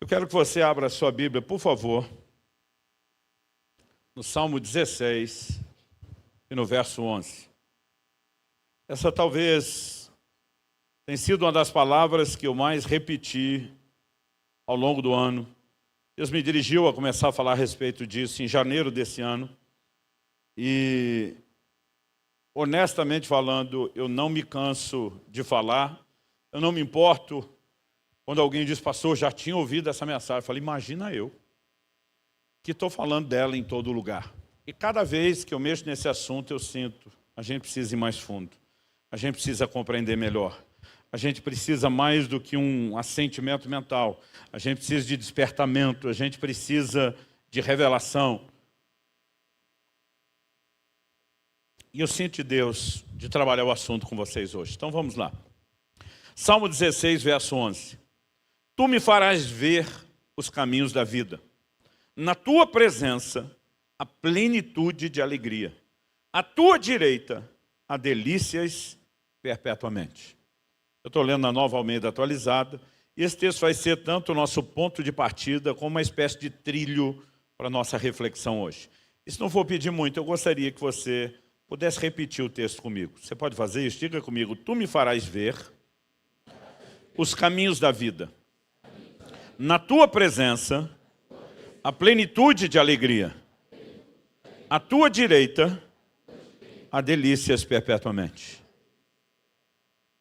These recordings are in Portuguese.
Eu quero que você abra a sua Bíblia, por favor, no Salmo 16 e no verso 11. Essa talvez tenha sido uma das palavras que eu mais repeti ao longo do ano. Deus me dirigiu a começar a falar a respeito disso em janeiro desse ano. E, honestamente falando, eu não me canso de falar. Eu não me importo quando alguém diz, pastor, já tinha ouvido essa mensagem. Eu falei, imagina eu, que estou falando dela em todo lugar. E cada vez que eu mexo nesse assunto, eu sinto, a gente precisa ir mais fundo. A gente precisa compreender melhor. A gente precisa mais do que um assentimento mental. A gente precisa de despertamento. A gente precisa de revelação. E eu sinto de Deus de trabalhar o assunto com vocês hoje. Então vamos lá. Salmo 16, verso 11. Tu me farás ver os caminhos da vida. Na tua presença, a plenitude de alegria. À tua direita, há delícias perpetuamente. Eu estou lendo na Nova Almeida Atualizada, e esse texto vai ser tanto o nosso ponto de partida, como uma espécie de trilho para a nossa reflexão hoje. E se não for pedir muito, eu gostaria que você pudesse repetir o texto comigo. Você pode fazer isso? Diga comigo. Tu me farás ver os caminhos da vida. Na tua presença, a plenitude de alegria. À tua direita, há delícias perpetuamente.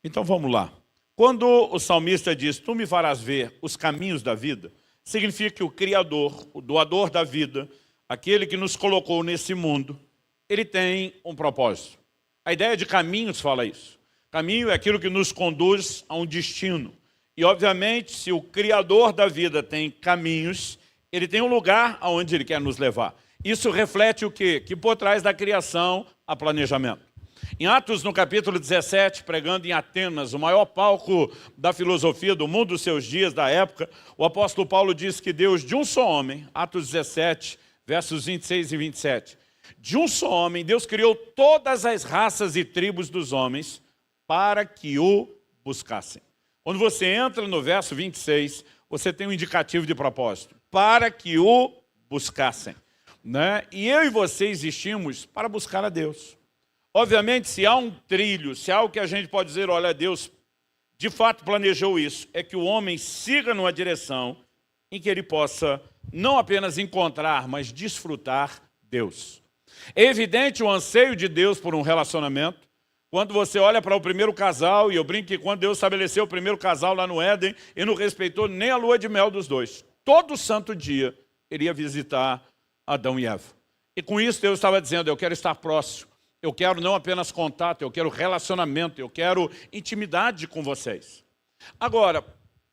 Então vamos lá. Quando o salmista diz, tu me farás ver os caminhos da vida, significa que o Criador, o doador da vida, aquele que nos colocou nesse mundo, ele tem um propósito. A ideia de caminhos fala isso. Caminho é aquilo que nos conduz a um destino. E, obviamente, se o Criador da vida tem caminhos, ele tem um lugar aonde ele quer nos levar. Isso reflete o quê? Que por trás da criação há planejamento. Em Atos, no capítulo 17, pregando em Atenas, o maior palco da filosofia do mundo dos seus dias, da época, o apóstolo Paulo diz que Deus, de um só homem, Atos 17, versos 26 e 27, de um só homem, Deus criou todas as raças e tribos dos homens para que o buscassem. Quando você entra no verso 26, você tem um indicativo de propósito. Para que o buscassem. Né? E eu e você existimos para buscar a Deus. Obviamente, se há um trilho, se há algo que a gente pode dizer, olha, Deus de fato planejou isso, é que o homem siga numa direção em que ele possa não apenas encontrar, mas desfrutar Deus. É evidente o anseio de Deus por um relacionamento. Quando você olha para o primeiro casal, e eu brinco que quando Deus estabeleceu o primeiro casal lá no Éden, ele não respeitou nem a lua de mel dos dois. Todo santo dia, ele ia visitar Adão e Eva. E com isso Deus estava dizendo, eu quero estar próximo, eu quero não apenas contato, eu quero relacionamento, eu quero intimidade com vocês. Agora,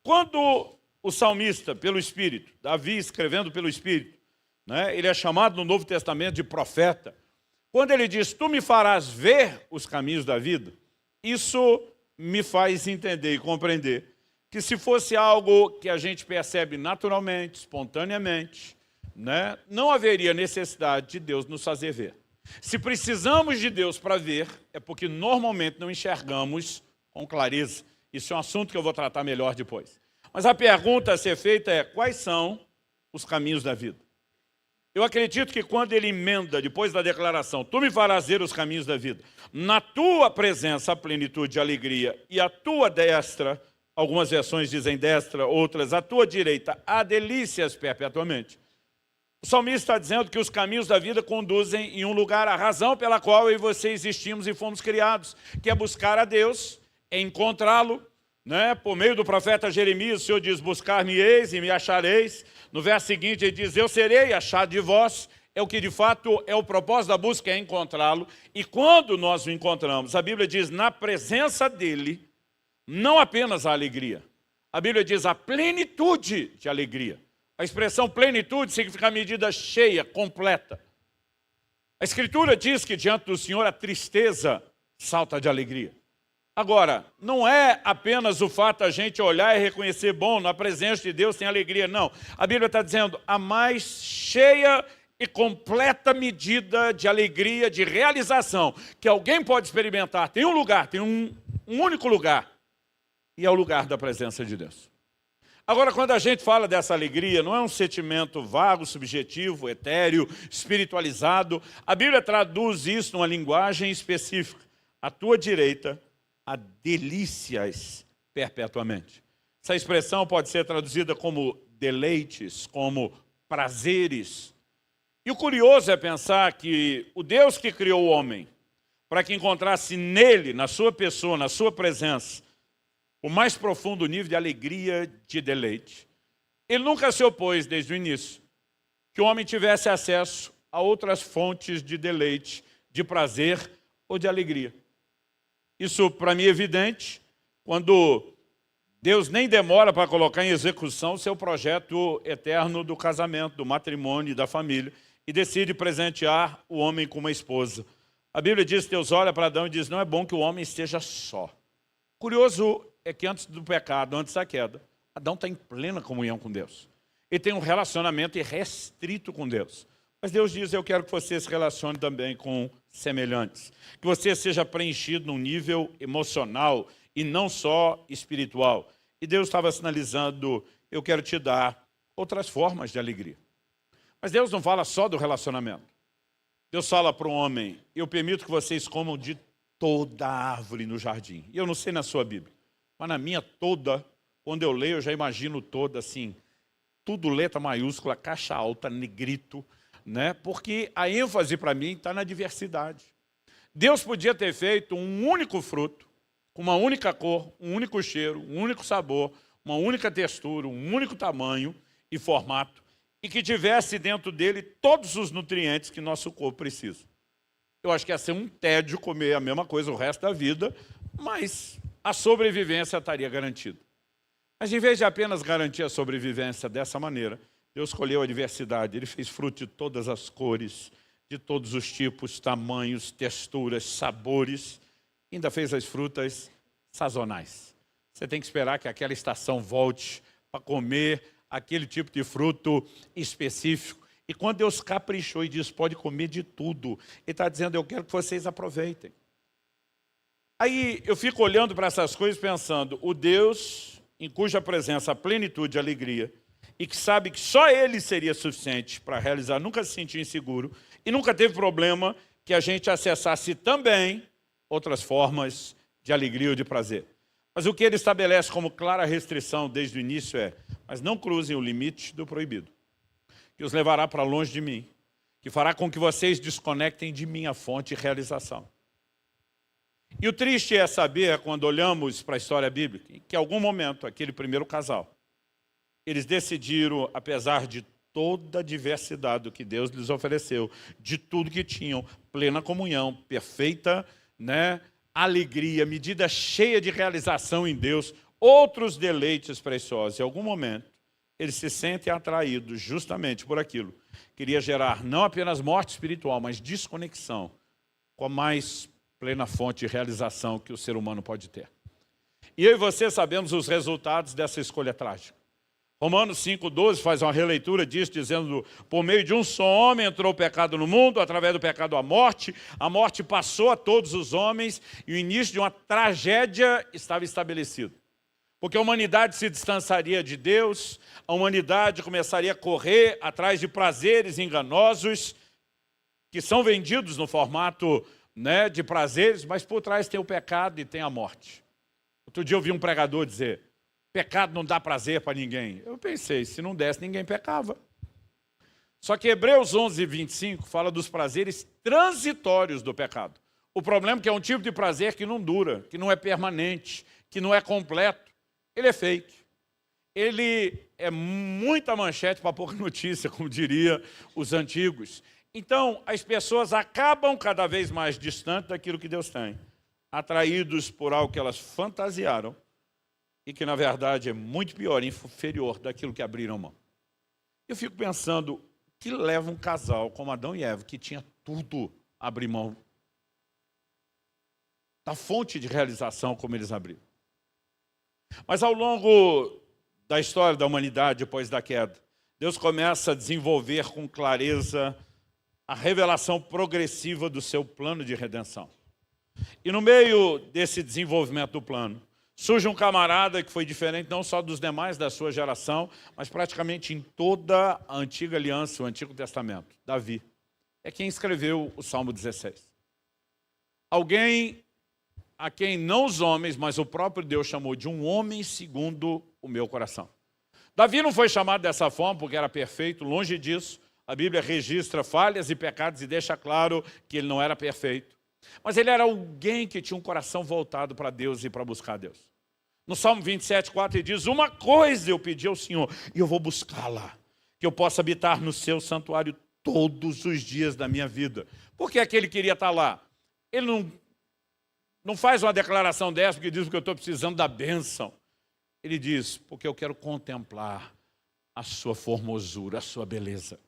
quando o salmista, pelo Espírito, Davi escrevendo pelo Espírito, né, ele é chamado no Novo Testamento de profeta. Quando ele diz, tu me farás ver os caminhos da vida, isso me faz entender e compreender que se fosse algo que a gente percebe naturalmente, espontaneamente, né, não haveria necessidade de Deus nos fazer ver. Se precisamos de Deus para ver, é porque normalmente não enxergamos com clareza. Isso é um assunto que eu vou tratar melhor depois. Mas a pergunta a ser feita é, quais são os caminhos da vida? Eu acredito que quando ele emenda, depois da declaração, tu me farás ver os caminhos da vida, na tua presença a plenitude de alegria, e a tua destra, algumas versões dizem destra, outras, a tua direita, há delícias perpetuamente. O salmista está dizendo que os caminhos da vida conduzem em um lugar, a razão pela qual eu e você existimos e fomos criados, que é buscar a Deus, é encontrá-lo, né? Por meio do profeta Jeremias, o Senhor diz, buscar-me-eis e me achareis. No verso seguinte ele diz, eu serei achado de vós. É o que de fato é o propósito da busca, é encontrá-lo. E quando nós o encontramos, a Bíblia diz, na presença dele, não apenas a alegria. A Bíblia diz a plenitude de alegria. A expressão plenitude significa medida cheia, completa. A Escritura diz que diante do Senhor a tristeza salta de alegria. Agora, não é apenas o fato de a gente olhar e reconhecer, bom, na presença de Deus tem alegria, não. A Bíblia está dizendo, a mais cheia e completa medida de alegria, de realização, que alguém pode experimentar. Tem um lugar, tem um único lugar, e é o lugar da presença de Deus. Agora, quando a gente fala dessa alegria, não é um sentimento vago, subjetivo, etéreo, espiritualizado. A Bíblia traduz isso numa linguagem específica. À tua direita, há delícias perpetuamente. Essa expressão pode ser traduzida como deleites, como prazeres. E o curioso é pensar que o Deus que criou o homem, para que encontrasse nele, na sua pessoa, na sua presença, o mais profundo nível de alegria, de deleite. Ele nunca se opôs desde o início que o homem tivesse acesso a outras fontes de deleite, de prazer ou de alegria. Isso para mim é evidente quando Deus nem demora para colocar em execução o seu projeto eterno do casamento, do matrimônio e da família, e decide presentear o homem com uma esposa. A Bíblia diz, Deus olha para Adão e diz, não é bom que o homem esteja só. Curioso é que antes do pecado, antes da queda, Adão está em plena comunhão com Deus. Ele tem um relacionamento irrestrito com Deus. Mas Deus diz, eu quero que você se relacione também com semelhantes. Que você seja preenchido num nível emocional e não só espiritual. E Deus estava sinalizando, eu quero te dar outras formas de alegria. Mas Deus não fala só do relacionamento. Deus fala para o homem, eu permito que vocês comam de toda a árvore no jardim. E eu não sei na sua Bíblia, mas na minha toda, quando eu leio, eu já imagino toda assim, tudo letra maiúscula, caixa alta, negrito, né? Porque a ênfase para mim está na diversidade. Deus podia ter feito um único fruto, com uma única cor, um único cheiro, um único sabor, uma única textura, um único tamanho e formato, e que tivesse dentro dele todos os nutrientes que nosso corpo precisa. Eu acho que ia ser um tédio comer a mesma coisa o resto da vida, mas a sobrevivência estaria garantida. Mas em vez de apenas garantir a sobrevivência dessa maneira, Deus escolheu a diversidade. Ele fez fruto de todas as cores, de todos os tipos, tamanhos, texturas, sabores. Ainda fez as frutas sazonais. Você tem que esperar que aquela estação volte para comer aquele tipo de fruto específico. E quando Deus caprichou e diz, pode comer de tudo, Ele está dizendo, eu quero que vocês aproveitem. Aí eu fico olhando para essas coisas pensando, o Deus em cuja presença há plenitude e alegria, e que sabe que só Ele seria suficiente para realizar, nunca se sentiu inseguro, e nunca teve problema que a gente acessasse também outras formas de alegria ou de prazer. Mas o que Ele estabelece como clara restrição desde o início é, mas não cruzem o limite do proibido, que os levará para longe de mim, que fará com que vocês desconectem de minha fonte de realização. E o triste é saber, quando olhamos para a história bíblica, que em algum momento, aquele primeiro casal, eles decidiram, apesar de toda a diversidade do que Deus lhes ofereceu, de tudo que tinham, plena comunhão, perfeita, né, alegria, medida cheia de realização em Deus, outros deleites preciosos. Em algum momento, eles se sentem atraídos justamente por aquilo. Queria gerar não apenas morte espiritual, mas desconexão com a mais plena fonte de realização que o ser humano pode ter. E eu e você sabemos os resultados dessa escolha trágica. Romanos 5,12 faz uma releitura disso, dizendo, por meio de um só homem entrou o pecado no mundo, através do pecado a morte passou a todos os homens, e o início de uma tragédia estava estabelecido. Porque a humanidade se distanciaria de Deus, a humanidade começaria a correr atrás de prazeres enganosos, que são vendidos no formato, né, de prazeres, mas por trás tem o pecado e tem a morte. Outro dia eu vi um pregador dizer, pecado não dá prazer para ninguém. Eu pensei, se não desse, ninguém pecava. Só que Hebreus 11:25 fala dos prazeres transitórios do pecado. O problema é que é um tipo de prazer que não dura, que não é permanente, que não é completo. Ele é fake. Ele é muita manchete para pouca notícia, como diria os antigos. Então, as pessoas acabam cada vez mais distantes daquilo que Deus tem, atraídos por algo que elas fantasiaram, e que, na verdade, é muito pior, inferior daquilo que abriram mão. Eu fico pensando, o que leva um casal como Adão e Eva, que tinha tudo, a abrir mão da fonte de realização como eles abriram? Mas ao longo da história da humanidade, depois da queda, Deus começa a desenvolver com clareza a revelação progressiva do seu plano de redenção. E no meio desse desenvolvimento do plano, Surge um camarada que foi diferente não só dos demais da sua geração, mas praticamente em toda a antiga aliança, o Antigo Testamento, Davi. É quem escreveu o Salmo 16. Alguém a quem não os homens, mas o próprio Deus chamou de um homem segundo o meu coração. Davi não foi chamado dessa forma porque era perfeito, longe disso. A Bíblia registra falhas e pecados e deixa claro que ele não era perfeito. Mas ele era alguém que tinha um coração voltado para Deus e para buscar Deus. No Salmo 27:4 ele diz, uma coisa eu pedi ao Senhor e eu vou buscá-la, que eu possa habitar no seu santuário todos os dias da minha vida. Por que é que ele queria estar lá? Ele não faz uma declaração dessa porque diz que eu estou precisando da bênção. Ele diz, porque eu quero contemplar a sua formosura, a sua beleza.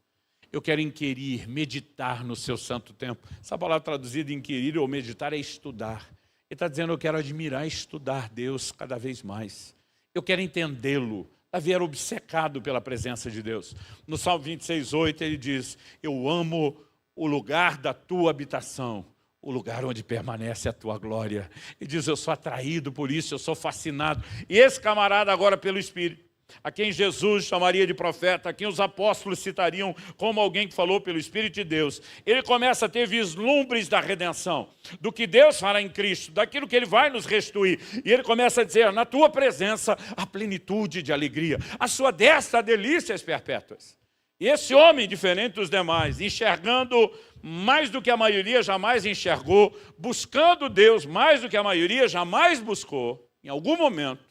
Eu quero inquirir, meditar no seu santo templo. Essa palavra traduzida em inquirir ou meditar é estudar. Ele está dizendo, eu quero admirar e estudar Deus cada vez mais. Eu quero entendê-lo. Davi era obcecado pela presença de Deus. No Salmo 26:8 ele diz, eu amo o lugar da tua habitação, o lugar onde permanece a tua glória. Ele diz, eu sou atraído por isso, eu sou fascinado. E esse camarada agora pelo Espírito, a quem Jesus chamaria de profeta, a quem os apóstolos citariam como alguém que falou pelo Espírito de Deus, ele começa a ter vislumbres da redenção, do que Deus fará em Cristo, daquilo que Ele vai nos restituir. E ele começa a dizer, na tua presença, a plenitude de alegria, a sua destra delícias perpétuas. E esse homem, diferente dos demais, enxergando mais do que a maioria jamais enxergou, buscando Deus mais do que a maioria jamais buscou, em algum momento,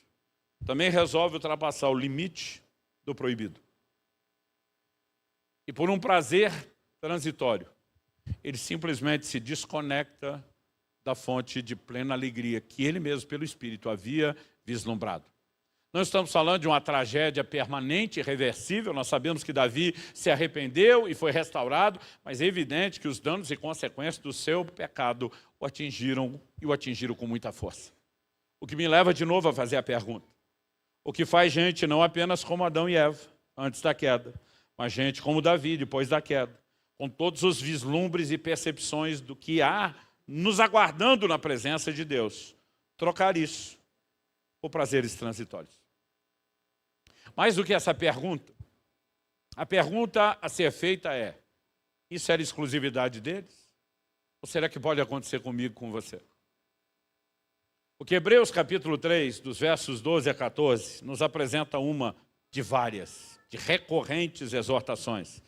também resolve ultrapassar o limite do proibido. E por um prazer transitório, ele simplesmente se desconecta da fonte de plena alegria que ele mesmo, pelo Espírito, havia vislumbrado. Não estamos falando de uma tragédia permanente, irreversível. Nós sabemos que Davi se arrependeu e foi restaurado, mas é evidente que os danos e consequências do seu pecado o atingiram e o atingiram com muita força. O que me leva de novo a fazer a pergunta. O que faz gente não apenas como Adão e Eva, antes da queda, mas gente como Davi, depois da queda, com todos os vislumbres e percepções do que há nos aguardando na presença de Deus, trocar isso por prazeres transitórios. Mais do que essa pergunta, a pergunta a ser feita é, isso era exclusividade deles? Ou será que pode acontecer comigo, com você? Porque Hebreus capítulo 3, dos versos 12 a 14, nos apresenta uma de várias, de recorrentes exortações,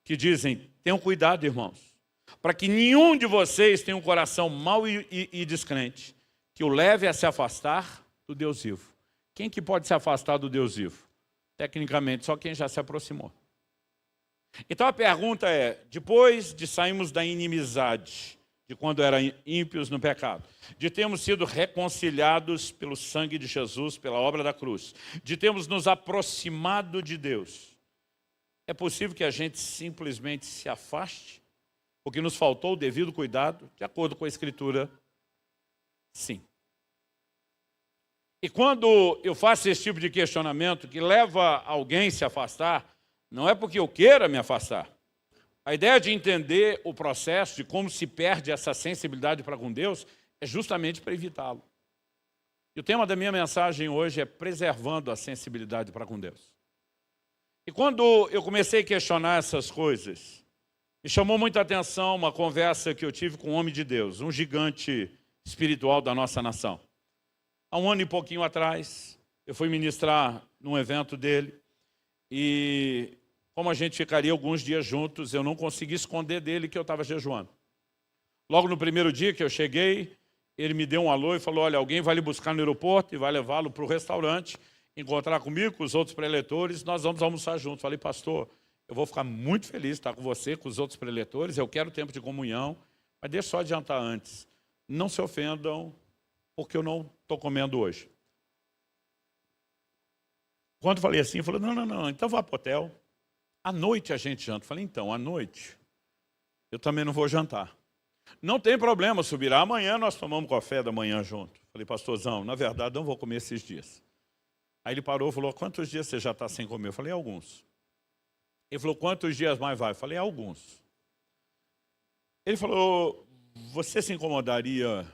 que dizem, tenham cuidado, irmãos, para que nenhum de vocês tenha um coração mau e descrente, que o leve a se afastar do Deus vivo. Quem que pode se afastar do Deus vivo? Tecnicamente, só quem já se aproximou. Então a pergunta é, depois de sairmos da inimizade, de quando eram ímpios no pecado, de termos sido reconciliados pelo sangue de Jesus, pela obra da cruz, de termos nos aproximado de Deus, é possível que a gente simplesmente se afaste? Porque nos faltou o devido cuidado, de acordo com a Escritura? Sim. E quando eu faço esse tipo de questionamento que leva alguém a se afastar, não é porque eu queira me afastar. A ideia de entender o processo de como se perde essa sensibilidade para com Deus é justamente para evitá-lo. E o tema da minha mensagem hoje é preservando a sensibilidade para com Deus. E quando eu comecei a questionar essas coisas, me chamou muita atenção uma conversa que eu tive com um homem de Deus, um gigante espiritual da nossa nação. Há um ano e pouquinho atrás, eu fui ministrar num evento dele e, como a gente ficaria alguns dias juntos, eu não consegui esconder dele que eu estava jejuando. Logo no primeiro dia que eu cheguei, ele me deu um alô e falou, olha, alguém vai lhe buscar no aeroporto e vai levá-lo para o restaurante, encontrar comigo, com os outros preletores, nós vamos almoçar juntos. Falei, pastor, eu vou ficar muito feliz de estar com você, com os outros preletores, eu quero tempo de comunhão, mas deixa eu só adiantar antes. Não se ofendam, porque eu não estou comendo hoje. Quando falei assim, ele falou, não, então vá para o hotel. À noite a gente janta. Falei, então, à noite eu também não vou jantar. Não tem problema, subirá amanhã, nós tomamos café da manhã junto. Falei, pastorzão, na verdade não vou comer esses dias. Aí ele parou e falou, quantos dias você já está sem comer? Eu falei, alguns. Ele falou, quantos dias mais vai? Eu falei, alguns. Ele falou, você se incomodaria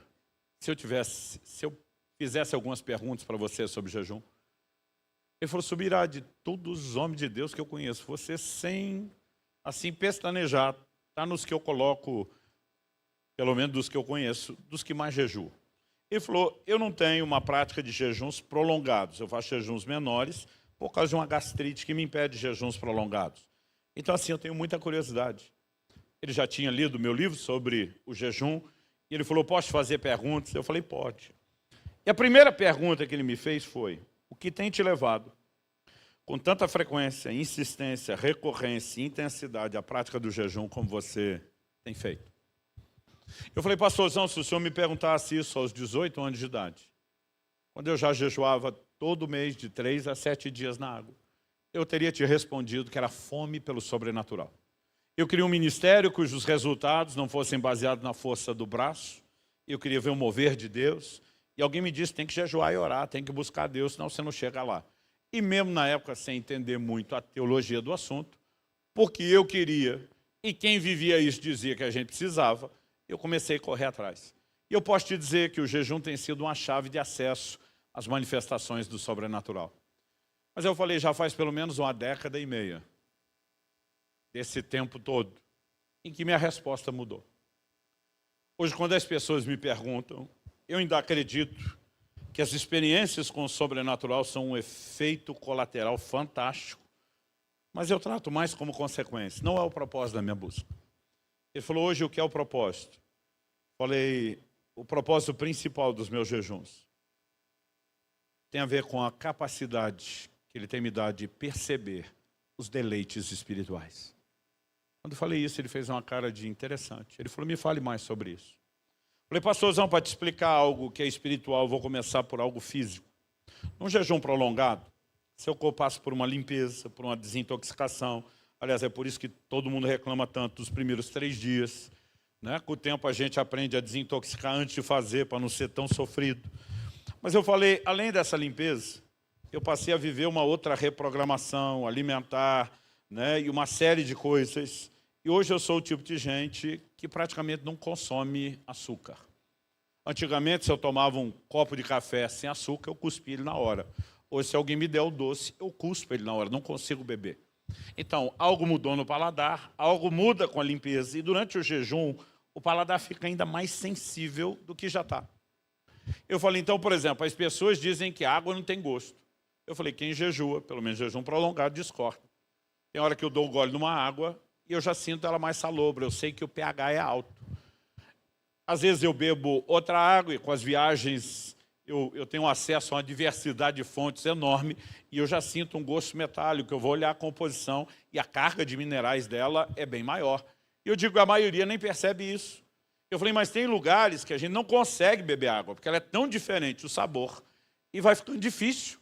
se eu fizesse algumas perguntas para você sobre jejum. Ele falou, Subirá, de todos os homens de Deus que eu conheço, você sem, assim, pestanejar, está nos que eu coloco, pelo menos dos que eu conheço, dos que mais jejuam. Ele falou, eu não tenho uma prática de jejuns prolongados, eu faço jejuns menores por causa de uma gastrite que me impede jejuns prolongados. Então, assim, eu tenho muita curiosidade. Ele já tinha lido meu livro sobre o jejum, e ele falou, posso fazer perguntas? Eu falei, pode. E a primeira pergunta que ele me fez foi, o que tem te levado, com tanta frequência, insistência, recorrência, intensidade, à prática do jejum como você tem feito? Eu falei, pastorzão, se o senhor me perguntasse isso aos 18 anos de idade, quando eu já jejuava todo mês de 3 a 7 dias na água, eu teria te respondido que era fome pelo sobrenatural. Eu queria um ministério cujos resultados não fossem baseados na força do braço. Eu queria ver o mover de Deus. E alguém me disse, tem que jejuar e orar, tem que buscar Deus, senão você não chega lá. E mesmo na época, sem entender muito a teologia do assunto, porque eu queria, e quem vivia isso dizia que a gente precisava, eu comecei a correr atrás. E eu posso te dizer que o jejum tem sido uma chave de acesso às manifestações do sobrenatural. Mas eu falei, já faz pelo menos uma década e meia, desse tempo todo, em que minha resposta mudou. Hoje, quando as pessoas me perguntam, eu ainda acredito que as experiências com o sobrenatural são um efeito colateral fantástico, mas eu trato mais como consequência, não é o propósito da minha busca. Ele falou, hoje o que é o propósito? Falei, o propósito principal dos meus jejuns tem a ver com a capacidade que ele tem me dado de perceber os deleites espirituais. Quando eu falei isso, ele fez uma cara de interessante. Ele falou, me fale mais sobre isso. Falei, pastorzão, para te explicar algo que é espiritual, eu vou começar por algo físico. Num jejum prolongado, seu corpo passa por uma limpeza, por uma desintoxicação. Aliás, é por isso que todo mundo reclama tanto dos primeiros 3 dias. Né? Com o tempo a gente aprende a desintoxicar antes de fazer, para não ser tão sofrido. Mas eu falei, além dessa limpeza, eu passei a viver uma outra reprogramação alimentar, né? E uma série de coisas. E hoje eu sou o tipo de gente que praticamente não consome açúcar. Antigamente, se eu tomava um copo de café sem açúcar, eu cuspia ele na hora. Hoje, se alguém me der o doce, eu cuspo ele na hora, não consigo beber. Então, algo mudou no paladar, algo muda com a limpeza. E durante o jejum, o paladar fica ainda mais sensível do que já está. Eu falei, então, por exemplo, as pessoas dizem que a água não tem gosto. Eu falei, quem jejua, pelo menos jejum prolongado, discorda. Tem hora que eu dou um gole numa água e eu já sinto ela mais salobra, eu sei que o pH é alto. Às vezes eu bebo outra água e com as viagens eu tenho acesso a uma diversidade de fontes enorme e eu já sinto um gosto metálico, eu vou olhar a composição e a carga de minerais dela é bem maior. E eu digo, a maioria nem percebe isso. Eu falei, mas tem lugares que a gente não consegue beber água, porque ela é tão diferente o sabor e vai ficando difícil.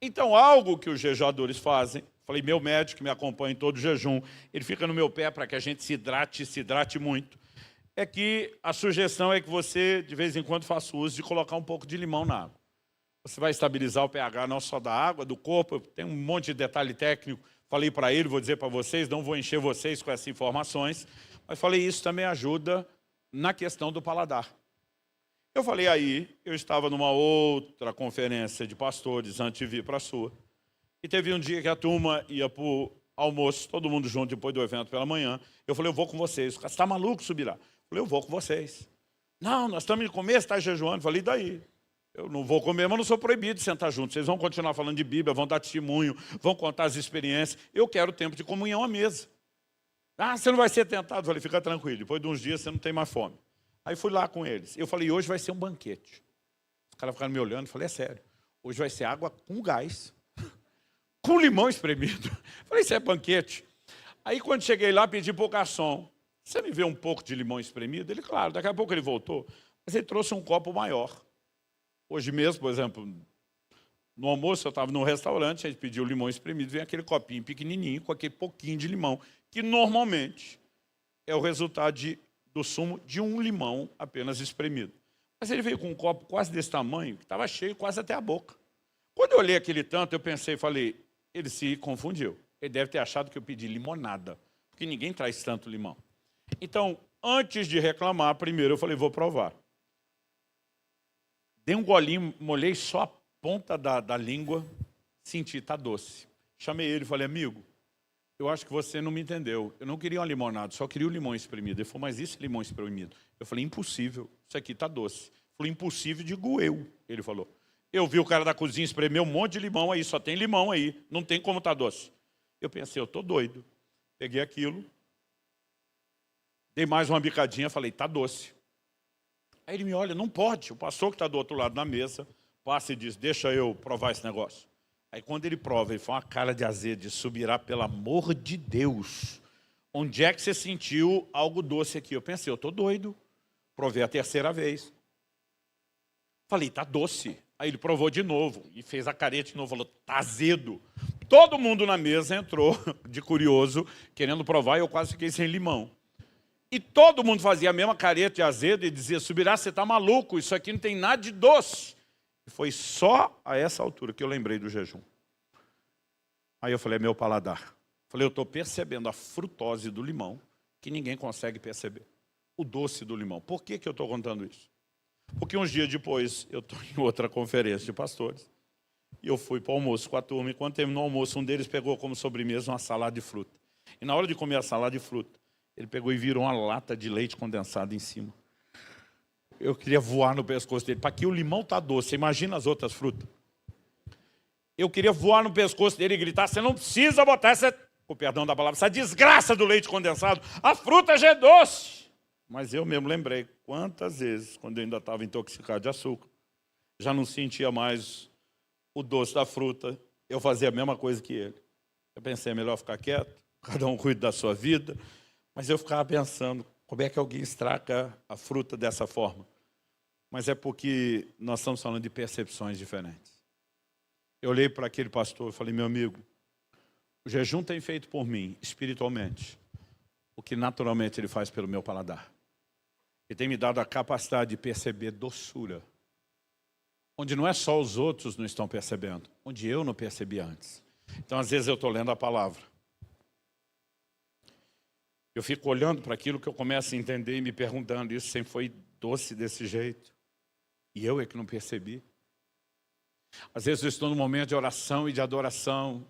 Então, algo que os jejuadores fazem, falei, meu médico que me acompanha em todo o jejum, ele fica no meu pé para que a gente se hidrate muito, é que a sugestão é que você, de vez em quando, faça uso de colocar um pouco de limão na água. Você vai estabilizar o pH não só da água, do corpo, tem um monte de detalhe técnico, falei para ele, vou dizer para vocês, não vou encher vocês com essas informações, mas falei, isso também ajuda na questão do paladar. Eu falei aí, eu estava numa outra conferência de pastores antes de vir para a sua, e teve um dia que a turma ia para o almoço, todo mundo junto depois do evento pela manhã, eu falei, eu vou com vocês. Você está maluco, Subirá? Eu falei, eu vou com vocês. Não, nós estamos de comer, você está jejuando. Eu falei, e daí? Eu não vou comer, mas não sou proibido de sentar junto. Vocês vão continuar falando de Bíblia, vão dar testemunho, vão contar as experiências. Eu quero tempo de comunhão à mesa. Ah, você não vai ser tentado? Eu falei, fica tranquilo, depois de uns dias você não tem mais fome. Aí fui lá com eles. Eu falei, hoje vai ser um banquete. Os caras ficaram me olhando, eu falei, é sério. Hoje vai ser água com gás, com limão espremido. Eu falei, isso é banquete. Aí quando cheguei lá, pedi para o garçom, você me vê um pouco de limão espremido? Ele, claro, daqui a pouco ele voltou, mas ele trouxe um copo maior. Hoje mesmo, por exemplo, no almoço eu estava num restaurante, a gente pediu limão espremido, vem aquele copinho pequenininho com aquele pouquinho de limão, que normalmente é o resultado do sumo de um limão apenas espremido. Mas ele veio com um copo quase desse tamanho, que estava cheio quase até a boca. Quando eu olhei aquele tanto, eu pensei, falei, ele se confundiu. Ele deve ter achado que eu pedi limonada, porque ninguém traz tanto limão. Então, antes de reclamar, primeiro eu falei, vou provar. Dei um golinho, molhei só a ponta da língua, senti, tá doce. Chamei ele e falei, amigo, eu acho que você não me entendeu. Eu não queria uma limonada, só queria o limão espremido. Ele falou, mas isso é limão espremido? Eu falei, impossível, isso aqui tá doce. Ele falou, impossível, digo eu. Ele falou, eu vi o cara da cozinha espremer um monte de limão aí, só tem limão aí, não tem como tá doce. Eu pensei, eu tô doido. Peguei aquilo, dei mais uma bicadinha, falei, tá doce. Aí ele me olha, não pode, o pastor que está do outro lado da mesa, passa e diz, deixa eu provar esse negócio. Aí quando ele prova, ele faz uma cara de azedo, de subirá, pelo amor de Deus. Onde é que você sentiu algo doce aqui? Eu pensei, eu tô doido. Provei a terceira vez. Falei, tá doce. Aí ele provou de novo e fez a careta de novo, falou, tá azedo. Todo mundo na mesa entrou de curioso, querendo provar, e eu quase fiquei sem limão. E todo mundo fazia a mesma careta de azedo e dizia, Subirá, você tá maluco, isso aqui não tem nada de doce. E foi só a essa altura que eu lembrei do jejum. Aí eu falei, é meu paladar. Falei, eu estou percebendo a frutose do limão que ninguém consegue perceber. O doce do limão. Por que eu estou contando isso? Porque uns dias depois, eu estou em outra conferência de pastores, e eu fui para o almoço com a turma, e quando terminou o almoço, um deles pegou como sobremesa uma salada de fruta. E na hora de comer a salada de fruta, ele pegou e virou uma lata de leite condensado em cima. Eu queria voar no pescoço dele. Para que o limão está doce, imagina as outras frutas. Eu queria voar no pescoço dele e gritar, você não precisa botar essa, com perdão da palavra, essa desgraça do leite condensado. A fruta já é doce. Mas eu mesmo lembrei quantas vezes, quando eu ainda estava intoxicado de açúcar, já não sentia mais o doce da fruta, eu fazia a mesma coisa que ele. Eu pensei, é melhor ficar quieto, cada um cuida da sua vida. Mas eu ficava pensando, como é que alguém estraga a fruta dessa forma? Mas é porque nós estamos falando de percepções diferentes. Eu olhei para aquele pastor e falei, meu amigo, o jejum tem feito por mim, espiritualmente, o que naturalmente ele faz pelo meu paladar. Ele tem me dado a capacidade de perceber doçura, onde não é só os outros não estão percebendo, onde eu não percebi antes. Então, às vezes eu estou lendo a palavra. Eu fico olhando para aquilo que eu começo a entender e me perguntando, isso sempre foi doce desse jeito? E eu é que não percebi. Às vezes eu estou num momento de oração e de adoração,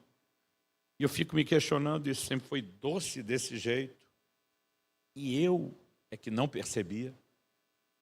e eu fico me questionando, isso sempre foi doce desse jeito? E eu é que não percebia?